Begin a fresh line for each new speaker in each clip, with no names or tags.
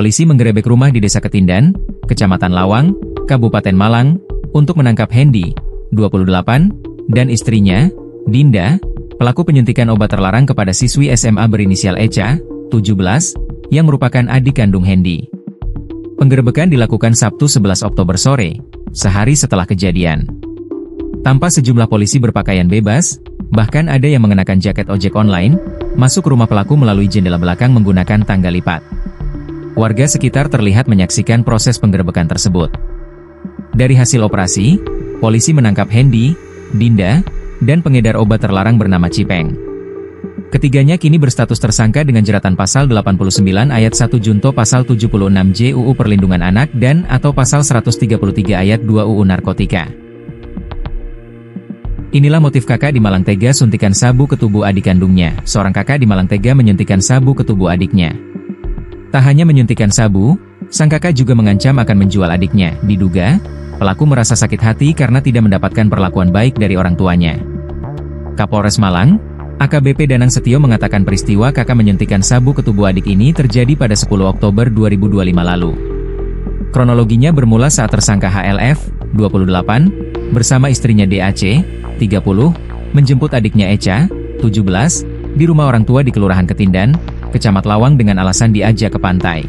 polisi menggerebek rumah di Desa Ketindan, Kecamatan Lawang, Kabupaten Malang, untuk menangkap Hendy, 28, dan istrinya, Dinda, pelaku penyuntikan obat terlarang kepada siswi SMA berinisial Echa, 17, yang merupakan adik kandung Hendy. Penggerebekan dilakukan Sabtu 11 Oktober sore, sehari setelah kejadian. Tanpa sejumlah polisi berpakaian bebas, bahkan ada yang mengenakan jaket ojek online, masuk rumah pelaku melalui jendela belakang menggunakan tangga lipat. Warga sekitar terlihat menyaksikan proses penggerebekan tersebut. Dari hasil operasi, polisi menangkap Hendy, Dinda, dan pengedar obat terlarang bernama Cipeng. Ketiganya kini berstatus tersangka dengan jeratan pasal 89 ayat 1 junto pasal 76J UU Perlindungan Anak dan atau pasal 133 ayat 2 UU Narkotika. Inilah motif kakak di Malang tega suntikan sabu ke tubuh adik kandungnya. Seorang kakak di Malang tega menyuntikkan sabu ke tubuh adiknya. Tak hanya menyuntikkan sabu, sang kakak juga mengancam akan menjual adiknya. Diduga, pelaku merasa sakit hati karena tidak mendapatkan perlakuan baik dari orang tuanya. Kapolres Malang, AKBP Danang Setio mengatakan peristiwa kakak menyuntikkan sabu ke tubuh adik ini terjadi pada 10 Oktober 2025 lalu. Kronologinya bermula saat tersangka HLF, 28, bersama istrinya DAC, 30, menjemput adiknya Echa, 17, di rumah orang tua di Kelurahan Ketindan, Kecamatan Lawang dengan alasan diajak ke pantai.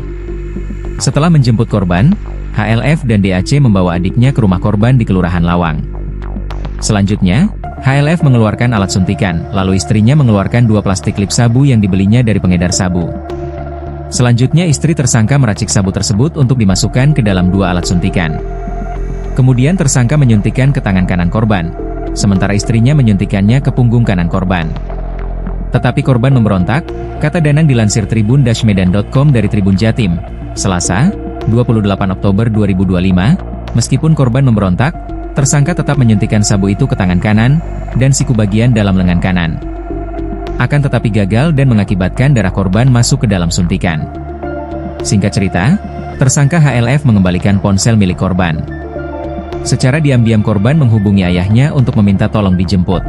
Setelah menjemput korban, HLF dan DAC membawa adiknya ke rumah korban di Kelurahan Lawang. Selanjutnya, HLF mengeluarkan alat suntikan, lalu istrinya mengeluarkan 2 plastik lip sabu yang dibelinya dari pengedar sabu. Selanjutnya istri tersangka meracik sabu tersebut untuk dimasukkan ke dalam 2 alat suntikan. Kemudian tersangka menyuntikkan ke tangan kanan korban, sementara istrinya menyuntikannya ke punggung kanan korban. Tetapi korban memberontak, kata Danang dilansir tribun-medan.com dari Tribun Jatim, Selasa, 28 Oktober 2025, meskipun korban memberontak, tersangka tetap menyuntikkan sabu itu ke tangan kanan, dan siku bagian dalam lengan kanan. Akan tetapi gagal dan mengakibatkan darah korban masuk ke dalam suntikan. Singkat cerita, tersangka HLF mengembalikan ponsel milik korban. Secara diam-diam korban menghubungi ayahnya untuk meminta tolong dijemput.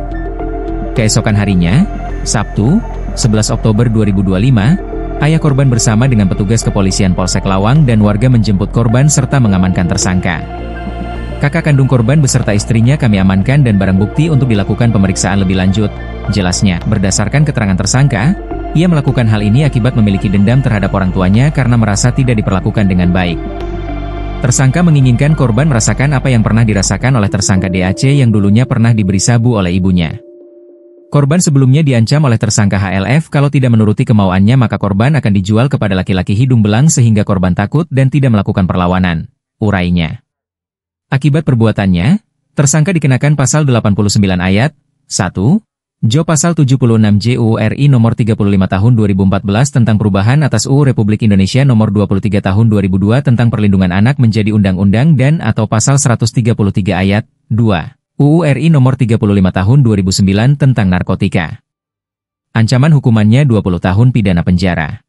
Keesokan harinya, Sabtu, 11 Oktober 2025, ayah korban bersama dengan petugas kepolisian Polsek Lawang dan warga menjemput korban serta mengamankan tersangka. Kakak kandung korban beserta istrinya kami amankan dan barang bukti untuk dilakukan pemeriksaan lebih lanjut. Jelasnya, berdasarkan keterangan tersangka, ia melakukan hal ini akibat memiliki dendam terhadap orang tuanya karena merasa tidak diperlakukan dengan baik. Tersangka menginginkan korban merasakan apa yang pernah dirasakan oleh tersangka DAC yang dulunya pernah diberi sabu oleh ibunya. Korban sebelumnya diancam oleh tersangka HLF kalau tidak menuruti kemauannya maka korban akan dijual kepada laki-laki hidung belang sehingga korban takut dan tidak melakukan perlawanan, urainya. Akibat perbuatannya, tersangka dikenakan pasal 89 ayat 1, Jo pasal 76J UU RI nomor 35 tahun 2014 tentang perubahan atas UU Republik Indonesia nomor 23 tahun 2002 tentang perlindungan anak menjadi undang-undang dan atau pasal 133 ayat 2. UU RI nomor 35 tahun 2009 tentang narkotika. Ancaman hukumannya 20 tahun pidana penjara.